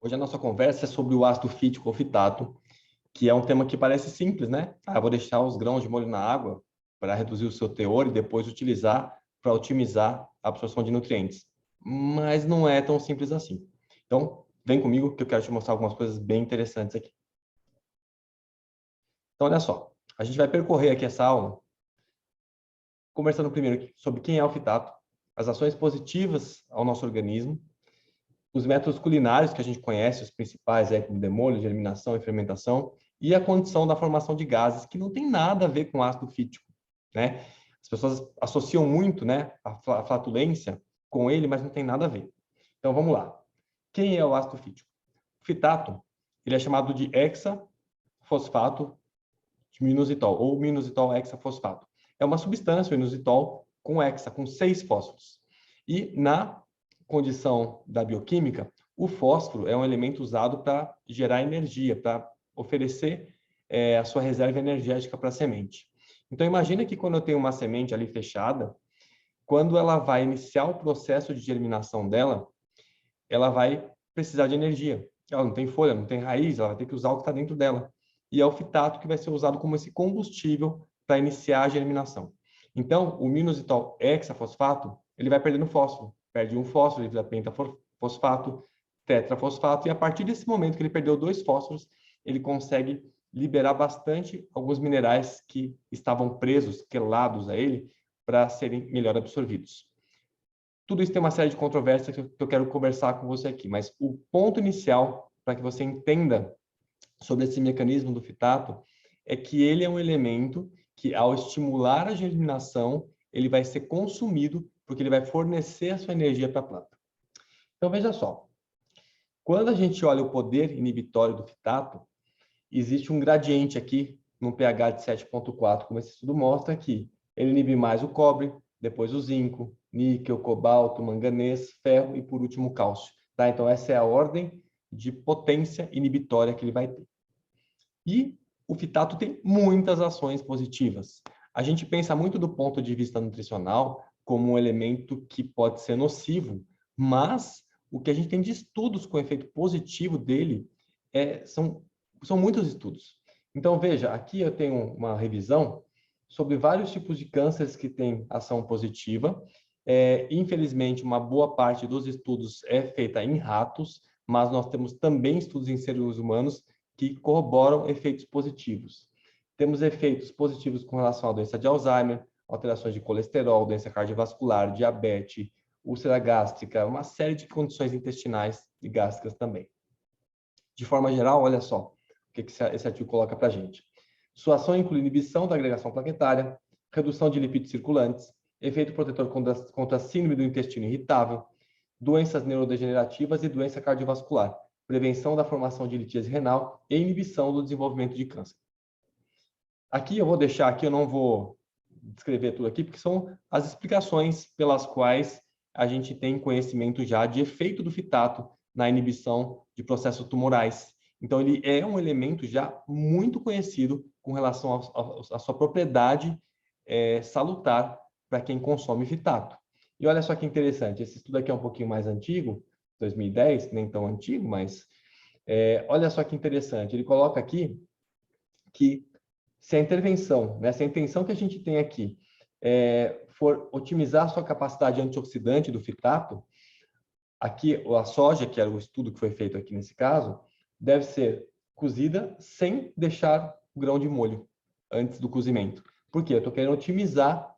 Hoje a nossa conversa é sobre o ácido fítico ou fitato, que é um tema que parece simples, né? Eu vou deixar os grãos de molho na água para reduzir o seu teor e depois utilizar para otimizar a absorção de nutrientes. Mas não é tão simples assim. Então, vem comigo que eu quero te mostrar algumas coisas bem interessantes aqui. Então, olha só. A gente vai percorrer aqui essa aula conversando primeiro sobre quem é o fitato, as ações positivas ao nosso organismo, os métodos culinários que a gente conhece, os principais, como demolho, de eliminação e fermentação, e a condição da formação de gases, que não tem nada a ver com ácido fítico, né? As pessoas associam muito, né, a flatulência com ele, mas não tem nada a ver. Então, vamos lá. Quem é o ácido fítico? O fitato, ele é chamado de hexafosfato de inositol, ou inositol hexafosfato. É uma substância, o inositol, com hexa, com 6 fósforos. E na condição da bioquímica, o fósforo é um elemento usado para gerar energia, para oferecer a sua reserva energética para a semente. Então, imagina que quando eu tenho uma semente ali fechada, quando ela vai iniciar o processo de germinação dela, ela vai precisar de energia. Ela não tem folha, não tem raiz, ela vai ter que usar o que está dentro dela. E é o fitato que vai ser usado como esse combustível para iniciar a germinação. Então, o inositol hexafosfato, ele vai perdendo fósforo. Perde um fósforo, ele vira pentafosfato, tetrafosfato, e a partir desse momento que ele perdeu 2 fósforos, ele consegue liberar bastante alguns minerais que estavam presos, quelados a ele, para serem melhor absorvidos. Tudo isso tem uma série de controvérsias que eu quero conversar com você aqui, mas o ponto inicial para que você entenda sobre esse mecanismo do fitato é que ele é um elemento que, ao estimular a germinação, ele vai ser consumido porque ele vai fornecer a sua energia para a planta. Então, veja só. Quando a gente olha o poder inibitório do fitato, existe um gradiente aqui, num pH de 7,4, como esse estudo mostra aqui. Ele inibe mais o cobre, depois o zinco, níquel, cobalto, manganês, ferro e, por último, o cálcio. Tá? Então, essa é a ordem de potência inibitória que ele vai ter. E o fitato tem muitas ações positivas. A gente pensa muito do ponto de vista nutricional como um elemento que pode ser nocivo, mas o que a gente tem de estudos com efeito positivo dele são muitos estudos. Então, veja, aqui eu tenho uma revisão sobre vários tipos de cânceres que têm ação positiva. Infelizmente, uma boa parte dos estudos é feita em ratos, mas nós temos também estudos em seres humanos que corroboram efeitos positivos. Temos efeitos positivos com relação à doença de Alzheimer, alterações de colesterol, doença cardiovascular, diabetes, úlcera gástrica, uma série de condições intestinais e gástricas também. De forma geral, olha só o que esse artigo coloca para a gente. Sua ação inclui inibição da agregação plaquetária, redução de lipídios circulantes, efeito protetor contra a síndrome do intestino irritável, doenças neurodegenerativas e doença cardiovascular, prevenção da formação de litíase renal e inibição do desenvolvimento de câncer. Aqui eu vou deixar, aqui eu não vou descrever tudo aqui, porque são as explicações pelas quais a gente tem conhecimento já de efeito do fitato na inibição de processos tumorais. Então, ele é um elemento já muito conhecido com relação à sua propriedade salutar para quem consome fitato. E olha só que interessante, esse estudo aqui é um pouquinho mais antigo, 2010, nem tão antigo, mas olha só que interessante, ele coloca aqui que se a intervenção, né, se a intenção que a gente tem aqui for otimizar a sua capacidade antioxidante do fitato, aqui a soja, que era o estudo que foi feito aqui nesse caso, deve ser cozida sem deixar o grão de molho antes do cozimento. Por quê? Eu estou querendo otimizar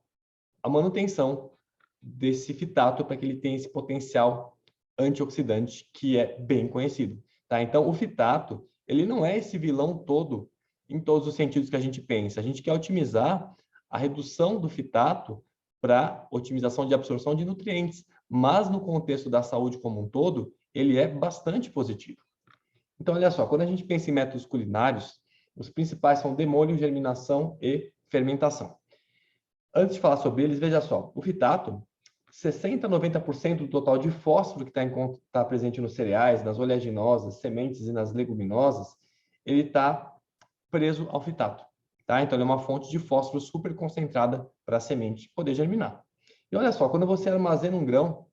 a manutenção desse fitato para que ele tenha esse potencial antioxidante que é bem conhecido. Tá? Então, o fitato, ele não é esse vilão todo em todos os sentidos que a gente pensa. A gente quer otimizar a redução do fitato para otimização de absorção de nutrientes, mas no contexto da saúde como um todo, ele é bastante positivo. Então, olha só, quando a gente pensa em métodos culinários, os principais são demolho, germinação e fermentação. Antes de falar sobre eles, veja só, o fitato, 60% a 90% do total de fósforo que está presente nos cereais, nas oleaginosas, sementes e nas leguminosas, ele está preso ao fitato. Tá? Então, ele é uma fonte de fósforo super concentrada para a semente poder germinar. E olha só, quando você armazena um grão,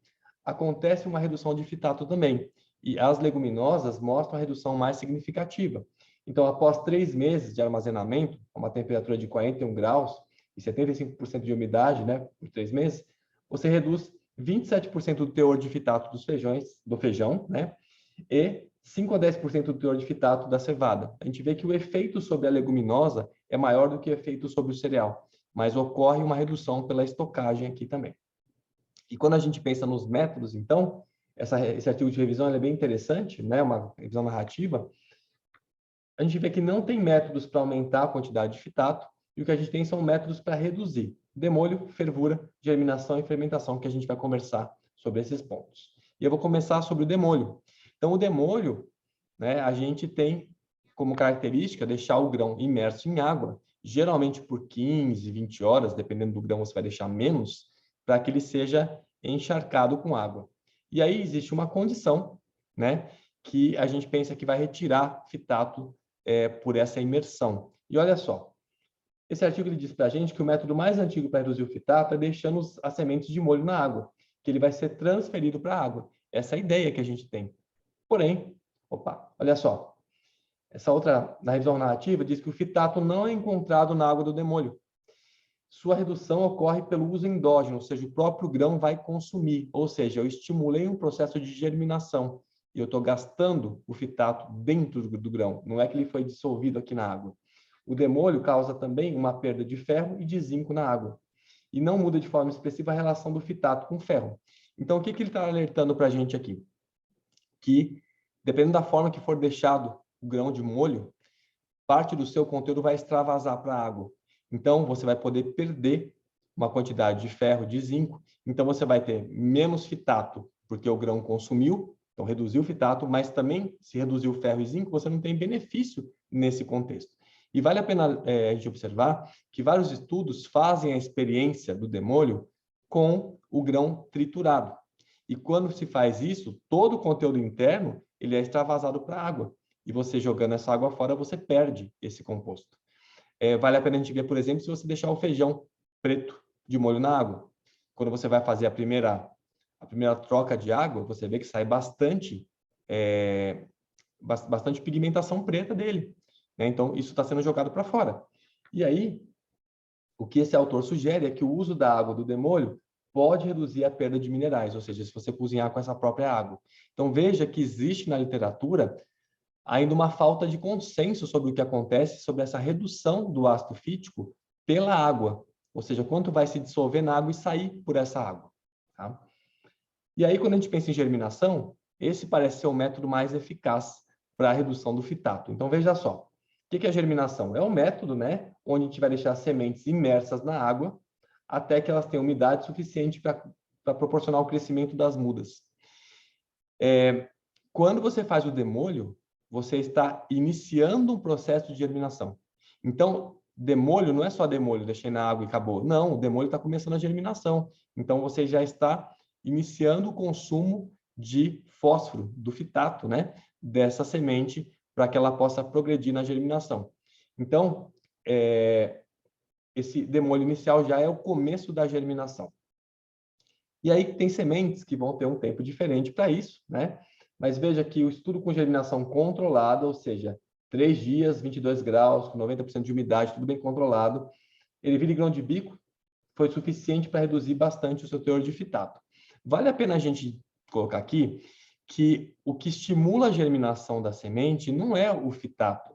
acontece uma redução de fitato também. E as leguminosas mostram a redução mais significativa. Então, após 3 meses de armazenamento, a uma temperatura de 41 graus e 75% de umidade, né, por 3 meses, você reduz 27% do teor de fitato do feijão, né, e 5 a 10% do teor de fitato da cevada. A gente vê que o efeito sobre a leguminosa é maior do que o efeito sobre o cereal, mas ocorre uma redução pela estocagem aqui também. E quando a gente pensa nos métodos, então, esse artigo de revisão é bem interessante, né, uma revisão narrativa. A gente vê que não tem métodos para aumentar a quantidade de fitato, e o que a gente tem são métodos para reduzir demolho, fervura, germinação e fermentação, que a gente vai conversar sobre esses pontos. E eu vou começar sobre o demolho. Então, o demolho, né, a gente tem como característica deixar o grão imerso em água, geralmente por 15, 20 horas, dependendo do grão, você vai deixar menos, para que ele seja encharcado com água. E aí existe uma condição, né, que a gente pensa que vai retirar fitato por essa imersão. E olha só, esse artigo ele diz para a gente que o método mais antigo para reduzir o fitato é deixando as sementes de molho na água, que ele vai ser transferido para a água. Essa é a ideia que a gente tem. Porém, olha só, essa outra, na revisão narrativa, diz que o fitato não é encontrado na água do demolho. Sua redução ocorre pelo uso endógeno, ou seja, o próprio grão vai consumir, ou seja, eu estimulei um processo de germinação e eu estou gastando o fitato dentro do grão, não é que ele foi dissolvido aqui na água. O demolho causa também uma perda de ferro e de zinco na água, e não muda de forma expressiva a relação do fitato com o ferro. Então, o que ele está alertando para a gente aqui? Que, dependendo da forma que for deixado o grão de molho, parte do seu conteúdo vai extravasar para a água. Então, você vai poder perder uma quantidade de ferro, de zinco. Então, você vai ter menos fitato, porque o grão consumiu, então reduziu o fitato, mas também, se reduziu o ferro e zinco, você não tem benefício nesse contexto. E vale a pena a gente observar que vários estudos fazem a experiência do demolho com o grão triturado. E quando se faz isso, todo o conteúdo interno ele é extravasado para a água. E você jogando essa água fora, você perde esse composto. Vale a pena a gente ver, por exemplo, se você deixar o feijão preto de molho na água. Quando você vai fazer a primeira troca de água, você vê que sai bastante pigmentação preta dele, né? Então, isso está sendo jogado para fora. E aí, o que esse autor sugere é que o uso da água do demolho pode reduzir a perda de minerais, ou seja, se você cozinhar com essa própria água. Então, veja que existe na literatura ainda uma falta de consenso sobre o que acontece sobre essa redução do ácido fítico pela água, ou seja, quanto vai se dissolver na água e sair por essa água. Tá? E aí, quando a gente pensa em germinação, esse parece ser o método mais eficaz para a redução do fitato. Então, veja só, o que é a germinação? É um método, né, onde a gente vai deixar as sementes imersas na água até que elas tenham umidade suficiente para proporcionar o crescimento das mudas. Quando você faz o demolho, você está iniciando um processo de germinação. Então, demolho não é só demolho, deixei na água e acabou. Não, o demolho está começando a germinação. Então, você já está iniciando o consumo de fósforo, do fitato, né, dessa semente, para que ela possa progredir na germinação. Então, esse demolho inicial já é o começo da germinação. E aí tem sementes que vão ter um tempo diferente para isso, né? Mas veja que o estudo com germinação controlada, ou seja, 3 dias, 22 graus, com 90% de umidade, tudo bem controlado, ele vira grão de bico, foi suficiente para reduzir bastante o seu teor de fitato. Vale a pena a gente colocar aqui que o que estimula a germinação da semente não é o fitato,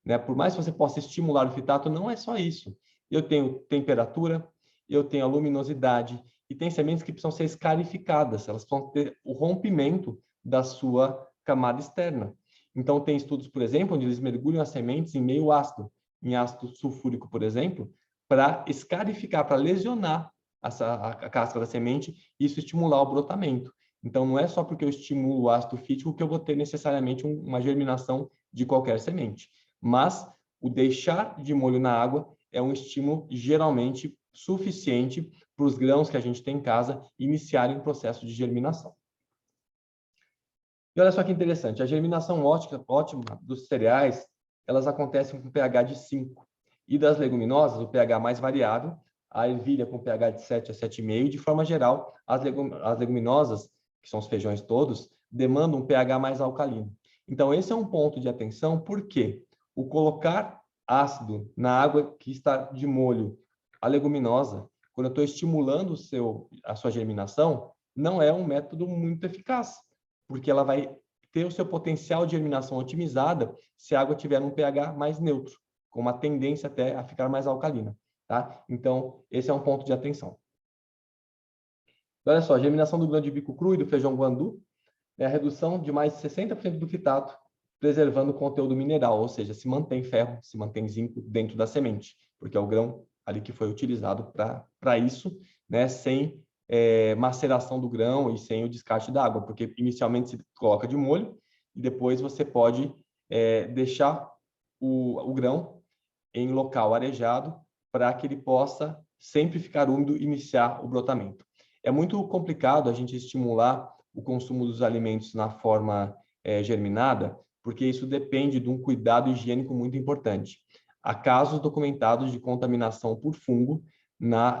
né? Por mais que você possa estimular o fitato, não é só isso. Eu tenho temperatura, eu tenho a luminosidade, e tem sementes que precisam ser escarificadas, elas precisam ter o rompimento da sua camada externa. Então, tem estudos, por exemplo, onde eles mergulham as sementes em meio ácido, em ácido sulfúrico, por exemplo, para escarificar, para lesionar a casca da semente e isso estimular o brotamento. Então, não é só porque eu estimulo o ácido fítico que eu vou ter necessariamente uma germinação de qualquer semente. Mas o deixar de molho na água é um estímulo geralmente suficiente para os grãos que a gente tem em casa iniciarem o processo de germinação. E olha só que interessante, a germinação ótima dos cereais, elas acontecem com pH de 5. E das leguminosas, o pH mais variável, a ervilha com pH de 7 a 7,5, de forma geral, as leguminosas que são os feijões todos, demandam um pH mais alcalino. Então, esse é um ponto de atenção, porque o colocar ácido na água que está de molho, a leguminosa, quando eu estou estimulando a sua germinação, não é um método muito eficaz, porque ela vai ter o seu potencial de germinação otimizada se a água tiver um pH mais neutro, com uma tendência até a ficar mais alcalina, tá? Então, esse é um ponto de atenção. Olha só, a germinação do grão de bico cru e do feijão guandu é a redução de mais de 60% do fitato, preservando o conteúdo mineral, ou seja, se mantém ferro, se mantém zinco dentro da semente, porque é o grão ali que foi utilizado para isso, né, sem maceração do grão e sem o descarte da água, porque inicialmente se coloca de molho e depois você pode deixar o grão em local arejado para que ele possa sempre ficar úmido e iniciar o brotamento. É muito complicado a gente estimular o consumo dos alimentos na forma germinada, porque isso depende de um cuidado higiênico muito importante. Há casos documentados de contaminação por fungo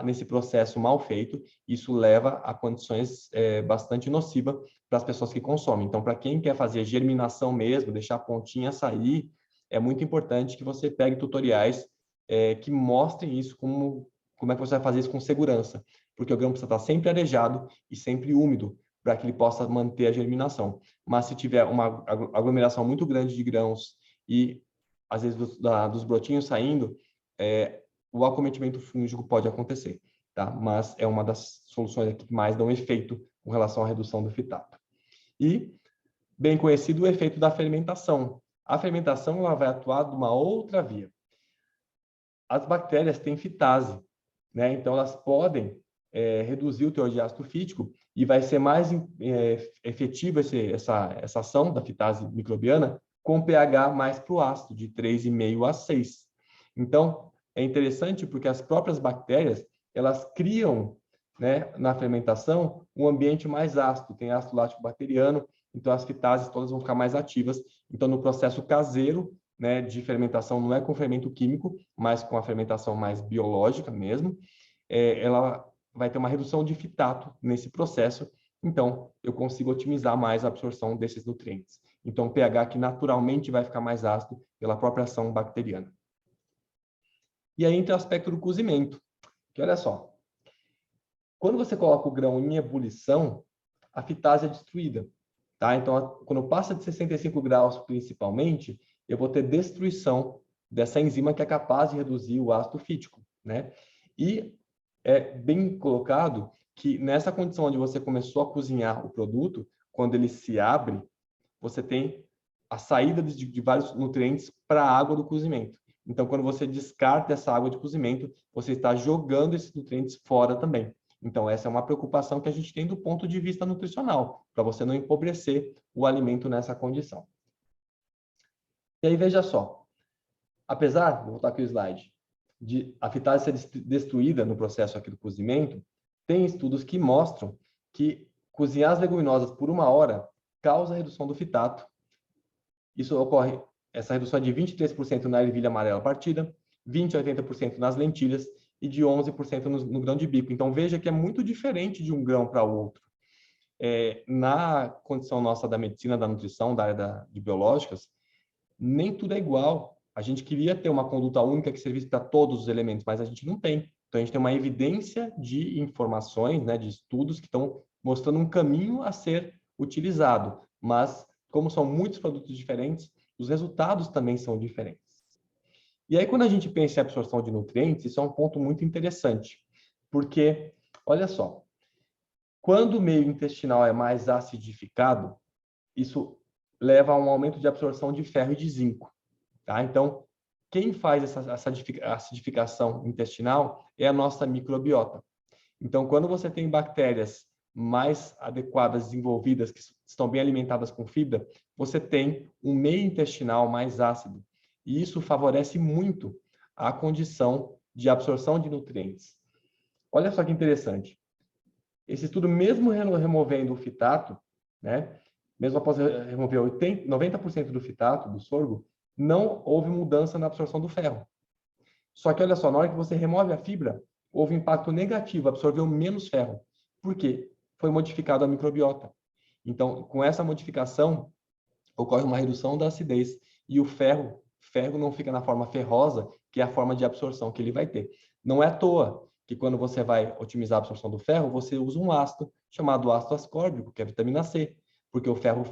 nesse processo mal feito. Isso leva a condições bastante nocivas para as pessoas que consomem. Então, para quem quer fazer germinação mesmo, deixar a pontinha sair, é muito importante que você pegue tutoriais que mostrem isso, como é que você vai fazer isso com segurança, porque o grão precisa estar sempre arejado e sempre úmido para que ele possa manter a germinação. Mas se tiver uma aglomeração muito grande de grãos e, às vezes, dos brotinhos saindo, o acometimento fúngico pode acontecer, tá? Mas é uma das soluções aqui que mais dão efeito com relação à redução do fitato. E, bem conhecido, o efeito da fermentação. A fermentação ela vai atuar de uma outra via. As bactérias têm fitase, né? Então elas podem reduzir o teor de ácido fítico e vai ser mais efetiva essa ação da fitase microbiana com pH mais para o ácido, de 3,5 a 6. Então, é interessante porque as próprias bactérias, elas criam, né, na fermentação, um ambiente mais ácido, tem ácido lático bacteriano, então as fitases todas vão ficar mais ativas. Então, no processo caseiro, né, de fermentação, não é com fermento químico, mas com a fermentação mais biológica mesmo, ela vai ter uma redução de fitato nesse processo, então eu consigo otimizar mais a absorção desses nutrientes. Então, o pH que naturalmente vai ficar mais ácido pela própria ação bacteriana. E aí entra o aspecto do cozimento, que olha só, quando você coloca o grão em ebulição, a fitase é destruída, tá? Então, quando passa de 65 graus principalmente, eu vou ter destruição dessa enzima que é capaz de reduzir o ácido fítico, né? E é bem colocado que nessa condição onde você começou a cozinhar o produto, quando ele se abre, você tem a saída de vários nutrientes para a água do cozimento. Então, quando você descarta essa água de cozimento, você está jogando esses nutrientes fora também. Então, essa é uma preocupação que a gente tem do ponto de vista nutricional, para você não empobrecer o alimento nessa condição. E aí, veja só, apesar, vou voltar aqui o slide, de a fitase ser destruída no processo aqui do cozimento, tem estudos que mostram que cozinhar as leguminosas por 1 hora causa redução do fitato. Isso ocorre, essa redução é de 23% na ervilha amarela partida, 20% a 80% nas lentilhas e de 11% no grão de bico. Então, veja que é muito diferente de um grão para o outro. Na condição nossa da medicina, da nutrição, da área de biológicas, nem tudo é igual. A gente queria ter uma conduta única que servisse para todos os elementos, mas a gente não tem. Então, a gente tem uma evidência de informações, né, de estudos que estão mostrando um caminho a ser utilizado. Mas, como são muitos produtos diferentes, os resultados também são diferentes. E aí, quando a gente pensa em absorção de nutrientes, isso é um ponto muito interessante. Porque, olha só, quando o meio intestinal é mais acidificado, isso leva a um aumento de absorção de ferro e de zinco. Tá? Então, quem faz essa acidificação intestinal é a nossa microbiota. Então, quando você tem bactérias mais adequadas, desenvolvidas, que estão bem alimentadas com fibra, você tem um meio intestinal mais ácido. E isso favorece muito a condição de absorção de nutrientes. Olha só que interessante. Esse estudo, mesmo removendo o fitato, né, mesmo após remover 90% do fitato do sorgo, não houve mudança na absorção do ferro. Só que, olha só, na hora que você remove a fibra, houve impacto negativo, absorveu menos ferro. Por quê? Foi modificado a microbiota. Então, com essa modificação, ocorre uma redução da acidez e o ferro não fica na forma ferrosa, que é a forma de absorção que ele vai ter. Não é à toa que quando você vai otimizar a absorção do ferro, você usa um ácido chamado ácido ascórbico, que é a vitamina C, porque o ferro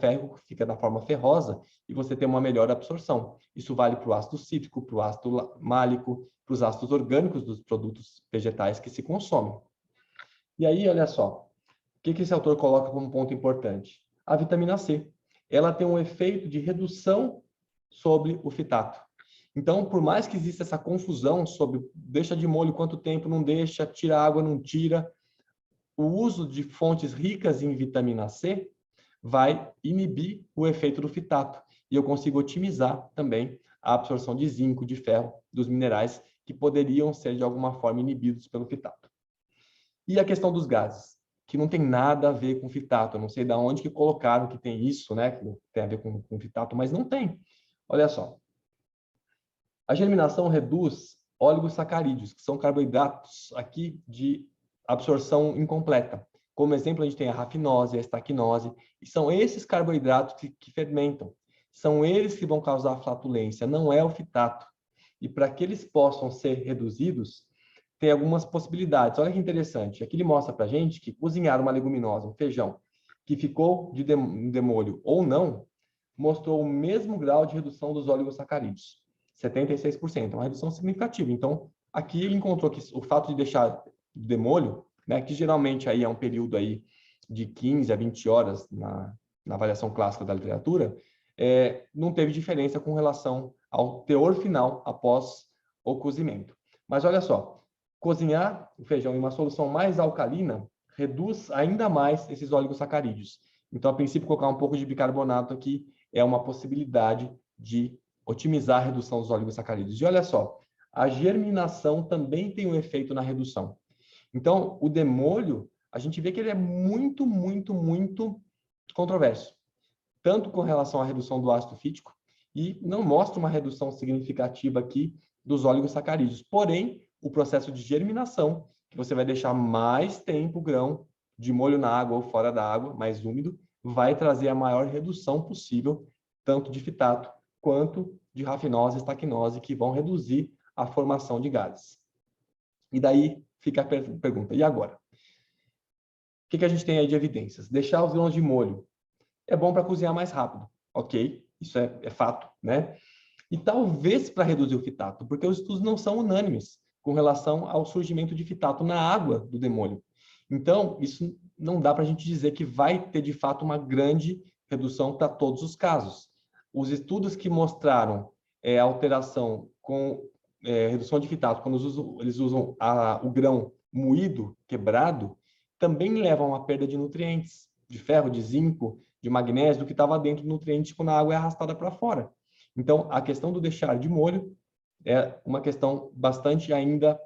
fica na forma ferrosa e você tem uma melhor absorção. Isso vale para o ácido cítrico, para o ácido málico, para os ácidos orgânicos dos produtos vegetais que se consomem. E aí, olha só, o que esse autor coloca como ponto importante? A vitamina C. Ela tem um efeito de redução sobre o fitato. Então, por mais que exista essa confusão sobre deixa de molho quanto tempo, não deixa, tira água, não tira, o uso de fontes ricas em vitamina C vai inibir o efeito do fitato. E eu consigo otimizar também a absorção de zinco, de ferro, dos minerais que poderiam ser de alguma forma inibidos pelo fitato. E a questão dos gases, que não tem nada a ver com fitato. Eu não sei de onde que colocaram que tem isso, né? Que tem a ver com fitato, mas não tem. Olha só. A germinação reduz oligosacarídeos, que são carboidratos aqui de absorção incompleta. Como exemplo, a gente tem a rafinose, a estaquinose, e são esses carboidratos que fermentam. São eles que vão causar flatulência, não é o fitato. E para que eles possam ser reduzidos, tem algumas possibilidades. Olha que interessante. Aqui ele mostra para a gente que cozinhar uma leguminosa, um feijão, que ficou de demolho ou não, mostrou o mesmo grau de redução dos oligosacarídeos. 76%, uma redução significativa. Então, aqui ele encontrou que o fato de deixar de demolho, né, que geralmente aí é um período aí de 15 a 20 horas na avaliação clássica da literatura, não teve diferença com relação ao teor final após o cozimento. Mas olha só, cozinhar o feijão em uma solução mais alcalina reduz ainda mais esses oligosacarídeos. Então, a princípio, colocar um pouco de bicarbonato aqui é uma possibilidade de otimizar a redução dos oligosacarídeos. E olha só, a germinação também tem um efeito na redução. Então, o demolho, a gente vê que ele é muito, muito, muito controverso. Tanto com relação à redução do ácido fítico, e não mostra uma redução significativa aqui dos oligosacarídeos. Porém, o processo de germinação, que você vai deixar mais tempo o grão de molho na água ou fora da água, mais úmido, vai trazer a maior redução possível, tanto de fitato quanto de rafinose e estaquinose, que vão reduzir a formação de gases. E daí fica a pergunta, e agora? O que a gente tem aí de evidências? Deixar os grãos de molho é bom para cozinhar mais rápido, ok? Isso é fato, né? E talvez para reduzir o fitato, porque os estudos não são unânimes com relação ao surgimento de fitato na água do demolho. Então, isso não dá para a gente dizer que vai ter, de fato, uma grande redução para todos os casos. Os estudos que mostraram alteração com redução de fitato, quando eles usam o grão moído, quebrado, também levam a perda de nutrientes, de ferro, de zinco, de magnésio, do que estava dentro do nutriente quando a água é arrastada para fora. Então, a questão do deixar de molho é uma questão bastante ainda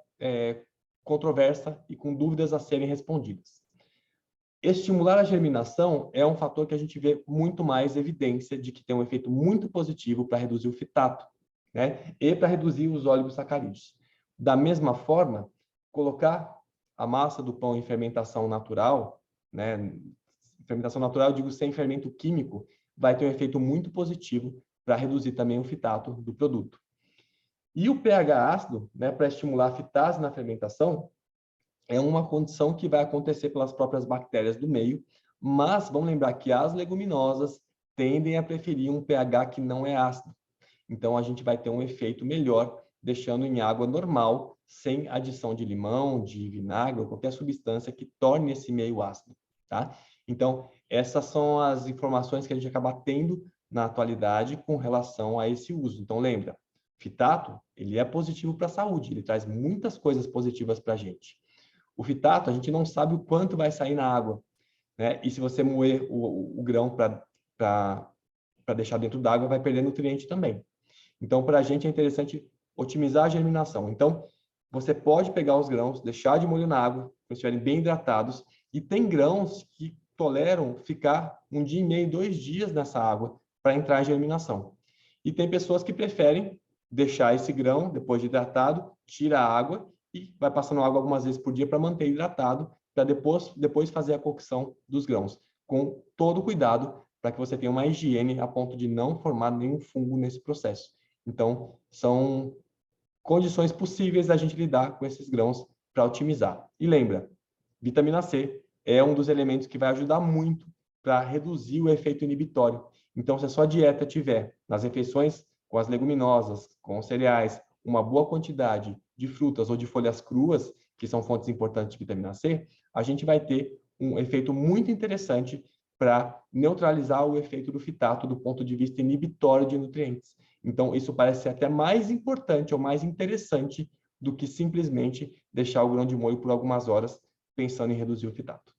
controversa e com dúvidas a serem respondidas. Estimular a germinação é um fator que a gente vê muito mais evidência de que tem um efeito muito positivo para reduzir o fitato, né? E para reduzir os oligosacarídeos. Da mesma forma, colocar a massa do pão em fermentação natural, né? Fermentação natural, eu digo sem fermento químico, vai ter um efeito muito positivo para reduzir também o fitato do produto. E o pH ácido, né, para estimular a fitase na fermentação, é uma condição que vai acontecer pelas próprias bactérias do meio, mas vamos lembrar que as leguminosas tendem a preferir um pH que não é ácido. Então, a gente vai ter um efeito melhor deixando em água normal, sem adição de limão, de vinagre ou qualquer substância que torne esse meio ácido, tá? Então, essas são as informações que a gente acaba tendo na atualidade com relação a esse uso. Então, lembra, fitato, ele é positivo para a saúde, ele traz muitas coisas positivas para a gente. O fitato, a gente não sabe o quanto vai sair na água, né? E se você moer o grão para deixar dentro d'água, vai perder nutriente também. Então, para a gente é interessante otimizar a germinação. Então, você pode pegar os grãos, deixar de molho na água, quando estiverem bem hidratados, e tem grãos que toleram ficar 1 dia e meio, 2 dias nessa água para entrar em germinação. E tem pessoas que preferem deixar esse grão, depois de hidratado, tira a água e vai passando água algumas vezes por dia para manter hidratado, para depois fazer a cocção dos grãos. com todo cuidado para que você tenha uma higiene a ponto de não formar nenhum fungo nesse processo. Então, são condições possíveis da gente lidar com esses grãos para otimizar. E lembra, vitamina C é um dos elementos que vai ajudar muito para reduzir o efeito inibitório. Então, se a sua dieta tiver nas refeições com as leguminosas, com os cereais, uma boa quantidade de frutas ou de folhas cruas, que são fontes importantes de vitamina C, a gente vai ter um efeito muito interessante para neutralizar o efeito do fitato do ponto de vista inibitório de nutrientes. Então, isso parece ser até mais importante ou mais interessante do que simplesmente deixar o grão de molho por algumas horas pensando em reduzir o fitato.